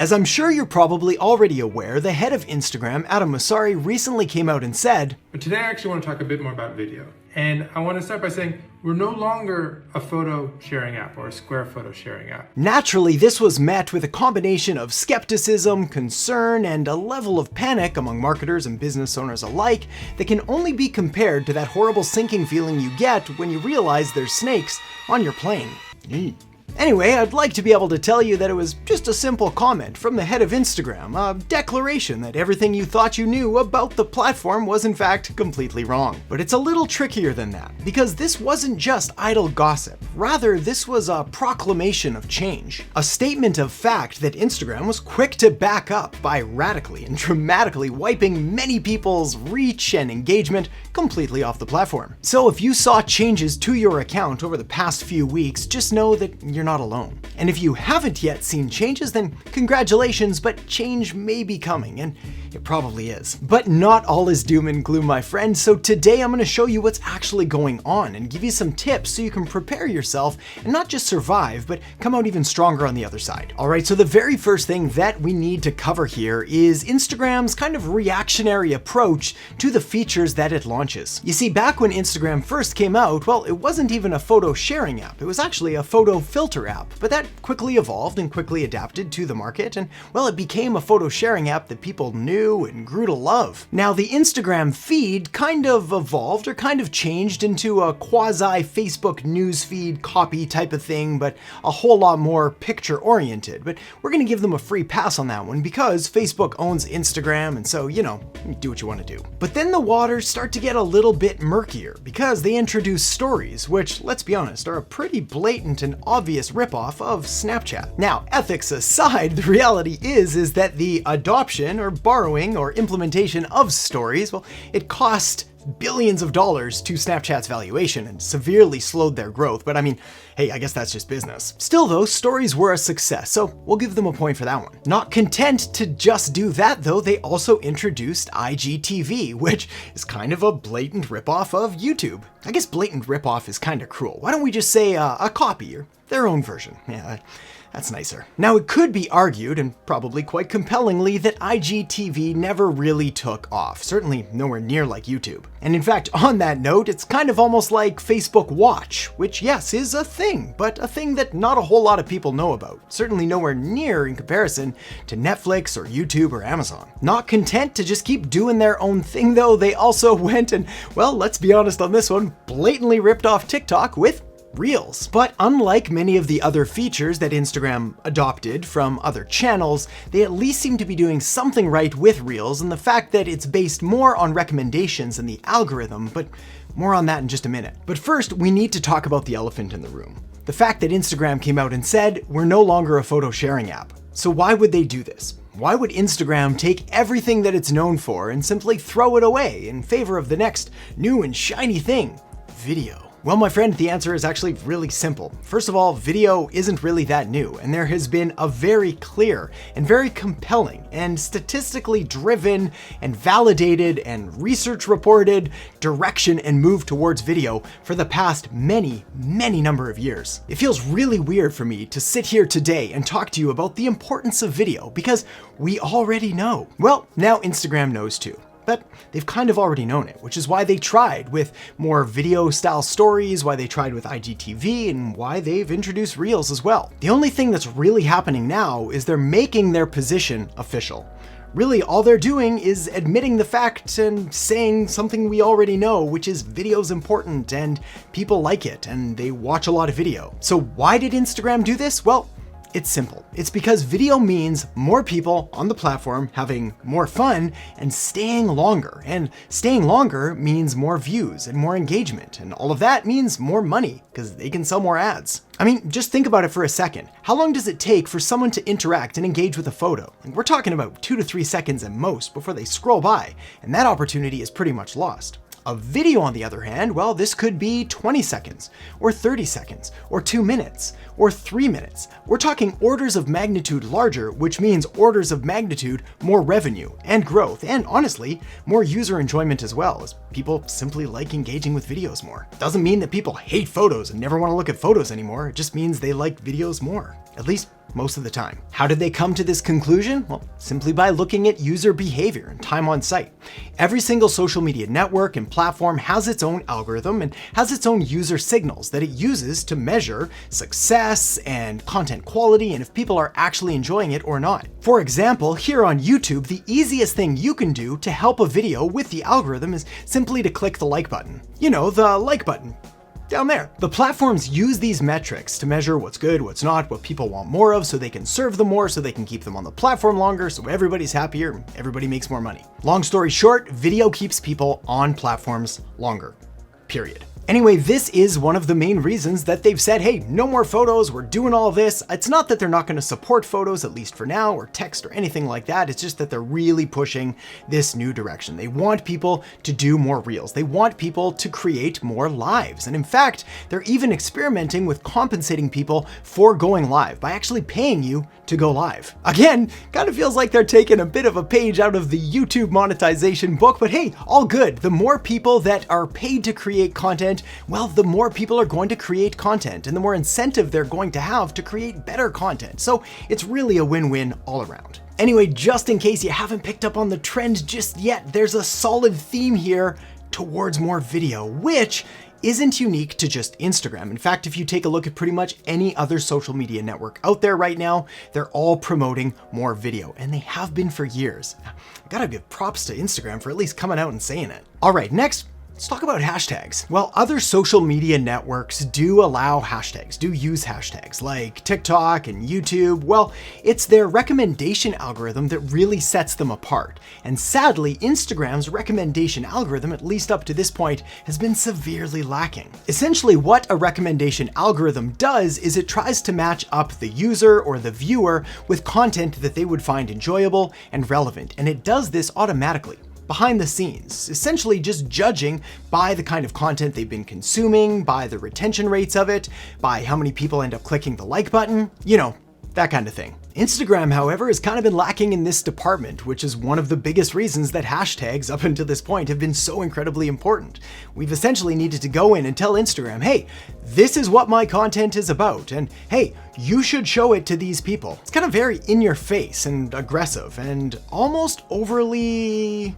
As I'm sure you're probably already aware, the head of Instagram, Adam Mosseri, recently came out and said, but today I actually want to talk a bit more about video. And I want to start by saying we're no longer a photo sharing app or a square photo sharing app. Naturally, this was met with a combination of skepticism, concern, and a level of panic among marketers and business owners alike that can only be compared to that horrible sinking feeling you get when you realize there's snakes on your plane. Anyway, I'd like to be able to tell you that it was just a simple comment from the head of Instagram, a declaration that everything you thought you knew about the platform was in fact completely wrong. But it's a little trickier than that, because this wasn't just idle gossip. Rather, this was a proclamation of change, a statement of fact that Instagram was quick to back up by radically and dramatically wiping many people's reach and engagement completely off the platform. So if you saw changes to your account over the past few weeks, just know that you're not alone. And if you haven't yet seen changes, then congratulations, but change may be coming, and it probably is. But not all is doom and gloom, my friend, so today I'm going to show you what's actually going on and give you some tips so you can prepare yourself and not just survive, but come out even stronger on the other side. Alright, so the very first thing that we need to cover here is Instagram's kind of reactionary approach to the features that it launches. You see, back when Instagram first came out, well, it wasn't even a photo sharing app, it was actually a photo filter app, but that quickly evolved and quickly adapted to the market, and well, it became a photo sharing app that people knew and grew to love. Now, the Instagram feed kind of evolved or kind of changed into a quasi Facebook newsfeed copy type of thing, but a whole lot more picture oriented. But we're gonna give them a free pass on that one because Facebook owns Instagram, and so, you know, do what you want to do. But then the waters start to get a little bit murkier because they introduce stories, which, let's be honest, are a pretty blatant and obvious ripoff of Snapchat. Now, ethics aside, the reality is that the adoption or borrowing or implementation of stories, well, it cost billions of dollars to Snapchat's valuation and severely slowed their growth, but I mean, hey, I guess that's just business. Still though, stories were a success, so we'll give them a point for that one. Not content to just do that though, they also introduced IGTV, which is kind of a blatant ripoff of YouTube. I guess blatant ripoff is kind of cruel. Why don't we just say a copy or their own version? Yeah, that's nicer. Now, it could be argued, and probably quite compellingly, that IGTV never really took off, certainly nowhere near like YouTube. And in fact, on that note, it's kind of almost like Facebook Watch, which yes, is a thing, but a thing that not a whole lot of people know about. Certainly nowhere near in comparison to Netflix or YouTube or Amazon. Not content to just keep doing their own thing though, they also went and, well, let's be honest on this one, blatantly ripped off TikTok with Reels. But unlike many of the other features that Instagram adopted from other channels, they at least seem to be doing something right with Reels, and the fact that it's based more on recommendations than the algorithm, but more on that in just a minute. But first, we need to talk about the elephant in the room. The fact that Instagram came out and said, we're no longer a photo sharing app. So why would they do this? Why would Instagram take everything that it's known for and simply throw it away in favor of the next new and shiny thing, video? Well, my friend, the answer is actually really simple. First of all, video isn't really that new, and there has been a very clear and very compelling and statistically driven and validated and research reported direction and move towards video for the past many number of years. It feels really weird for me to sit here today and talk to you about the importance of video because we already know. Well, now Instagram knows too. But they've kind of already known it, which is why they tried with more video style stories, why they tried with IGTV, and why they've introduced Reels as well. The only thing that's really happening now is they're making their position official. Really, all they're doing is admitting the fact and saying something we already know, which is video's important and people like it and they watch a lot of video. So why did Instagram do this? Well, it's simple. It's because video means more people on the platform having more fun and staying longer. And staying longer means more views and more engagement. And all of that means more money because they can sell more ads. I mean, just think about it for a second. How long does it take for someone to interact and engage with a photo? Like, we're talking about 2 to 3 seconds at most before they scroll by, and that opportunity is pretty much lost. A video, on the other hand, well, this could be 20 seconds, or 30 seconds, or 2 minutes, or 3 minutes. We're talking orders of magnitude larger, which means orders of magnitude more revenue and growth, and honestly, more user enjoyment as well, as people simply like engaging with videos more. Doesn't mean that people hate photos and never want to look at photos anymore, it just means they like videos more. at least most of the time. How did they come to this conclusion? Well, simply by looking at user behavior and time on site. Every single social media network and platform has its own algorithm and has its own user signals that it uses to measure success and content quality and if people are actually enjoying it or not. For example, here on YouTube, the easiest thing you can do to help a video with the algorithm is simply to click the like button. You know, the like button down there. The platforms use these metrics to measure what's good, what's not, what people want more of, so they can serve them more, so they can keep them on the platform longer, so everybody's happier, everybody makes more money. Long story short, video keeps people on platforms longer, period. Anyway, this is one of the main reasons that they've said, hey, no more photos, we're doing all this. It's not that they're not going to support photos, at least for now, or text or anything like that. It's just that they're really pushing this new direction. They want people to do more reels. They want people to create more lives. And in fact, they're even experimenting with compensating people for going live by actually paying you to go live. Again, kind of feels like they're taking a bit of a page out of the YouTube monetization book, but hey, all good. The more people that are paid to create content, well, the more people are going to create content and the more incentive they're going to have to create better content. So it's really a win-win all around. Anyway, just in case you haven't picked up on the trend just yet, there's a solid theme here towards more video, which isn't unique to just Instagram. In fact, if you take a look at pretty much any other social media network out there right now, they're all promoting more video, and they have been for years. I gotta give props to Instagram for at least coming out and saying it. All right, next, let's talk about hashtags. Well, other social media networks do allow hashtags, do use hashtags like TikTok and YouTube. Well, it's their recommendation algorithm that really sets them apart. And sadly, Instagram's recommendation algorithm, at least up to this point, has been severely lacking. Essentially, what a recommendation algorithm does is it tries to match up the user or the viewer with content that they would find enjoyable and relevant. And it does this automatically, behind the scenes, essentially just judging by the kind of content they've been consuming, by the retention rates of it, by how many people end up clicking the like button, you know, that kind of thing. Instagram, however, has kind of been lacking in this department, which is one of the biggest reasons that hashtags up until this point have been so incredibly important. We've essentially needed to go in and tell Instagram, hey, this is what my content is about, and hey, you should show it to these people. It's kind of very in your face and aggressive and almost overly,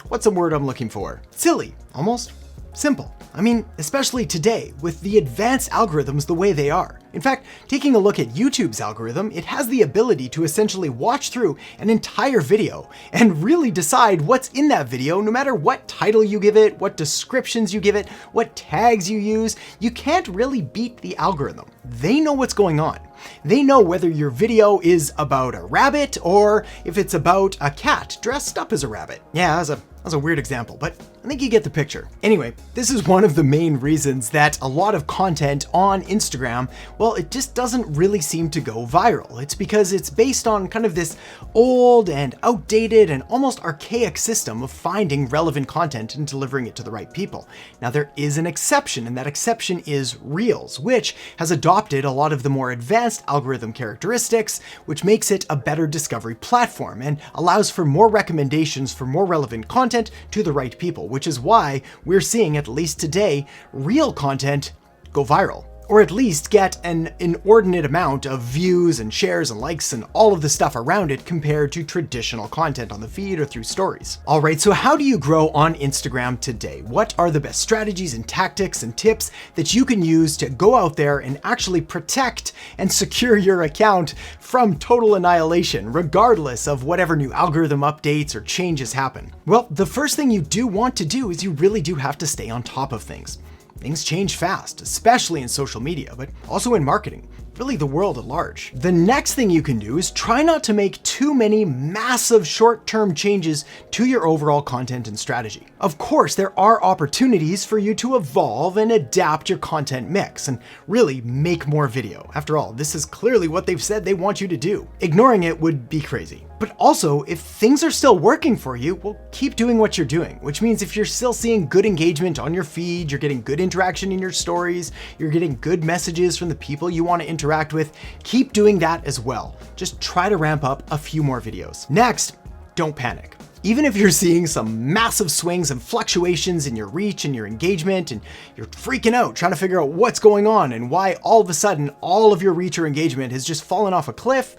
what's the word I'm looking for? Silly, almost. Simple. I mean, especially today, with the advanced algorithms the way they are. In fact, taking a look at YouTube's algorithm, it has the ability to essentially watch through an entire video and really decide what's in that video, no matter what title you give it, what descriptions you give it, what tags you use. You can't really beat the algorithm. They know what's going on. They know whether your video is about a rabbit or if it's about a cat dressed up as a rabbit. Yeah, that's a weird example, but I think you get the picture. Anyway, this is one of the main reasons that a lot of content on Instagram, well, it just doesn't really seem to go viral. It's because it's based on kind of this old and outdated and almost archaic system of finding relevant content and delivering it to the right people. Now, there is an exception, and that exception is Reels, which has adopted a lot of the more advanced algorithm characteristics, which makes it a better discovery platform and allows for more recommendations for more relevant content to the right people, which is why we're seeing, at least today, Reel content go viral, or at least get an inordinate amount of views and shares and likes and all of the stuff around it compared to traditional content on the feed or through stories. All right, so how do you grow on Instagram today? What are the best strategies and tactics and tips that you can use to go out there and actually protect and secure your account from total annihilation, regardless of whatever new algorithm updates or changes happen? Well, the first thing you do want to do is you really do have to stay on top of things. Things change fast, especially in social media, but also in marketing, really the world at large. The next thing you can do is try not to make too many massive short-term changes to your overall content and strategy. Of course, there are opportunities for you to evolve and adapt your content mix and really make more video. After all, this is clearly what they've said they want you to do. Ignoring it would be crazy. But also, if things are still working for you, well, keep doing what you're doing, which means if you're still seeing good engagement on your feed, you're getting good interaction in your stories, you're getting good messages from the people you want to interact with, keep doing that as well. Just try to ramp up a few more videos. Next, don't panic. Even if you're seeing some massive swings and fluctuations in your reach and your engagement, and you're freaking out trying to figure out what's going on and why all of a sudden all of your reach or engagement has just fallen off a cliff,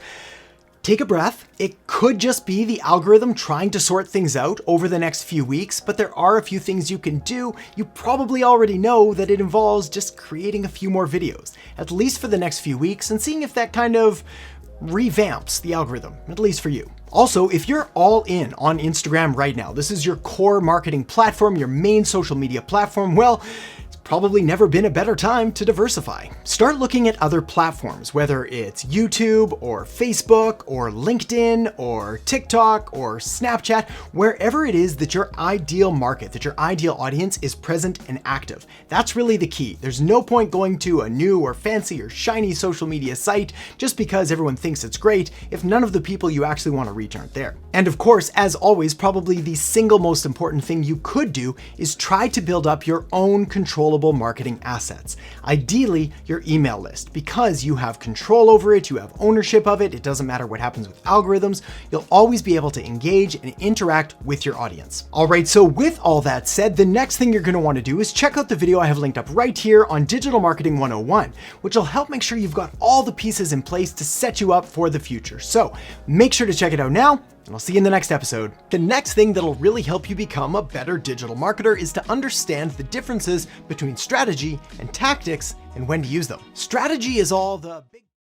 take a breath. It could just be the algorithm trying to sort things out over the next few weeks, but there are a few things you can do. You probably already know that it involves just creating a few more videos, at least for the next few weeks, and seeing if that kind of revamps the algorithm, at least for you. Also, if you're all in on Instagram right now, this is your core marketing platform, your main social media platform, well, it's probably never been a better time to diversify. Start looking at other platforms, whether it's YouTube or Facebook or LinkedIn or TikTok or Snapchat, wherever it is that your ideal market, that your ideal audience is present and active. That's really the key. There's no point going to a new or fancy or shiny social media site just because everyone thinks it's great if none of the people you actually want to reach aren't there. And of course, as always, probably the single most important thing you could do is try to build up your own controllable marketing assets. Ideally, your email list, because you have control over it, you have ownership of it, it doesn't matter what happens with algorithms, you'll always be able to engage and interact with your audience. All right, so with all that said, the next thing you're going to want to do is check out the video I have linked up right here on Digital Marketing 101, which will help make sure you've got all the pieces in place to set you up for the future. So make sure to check it out now, and I'll see you in the next episode. The next thing that'll really help you become a better digital marketer is to understand the differences between strategy and tactics and when to use them. Strategy is all the big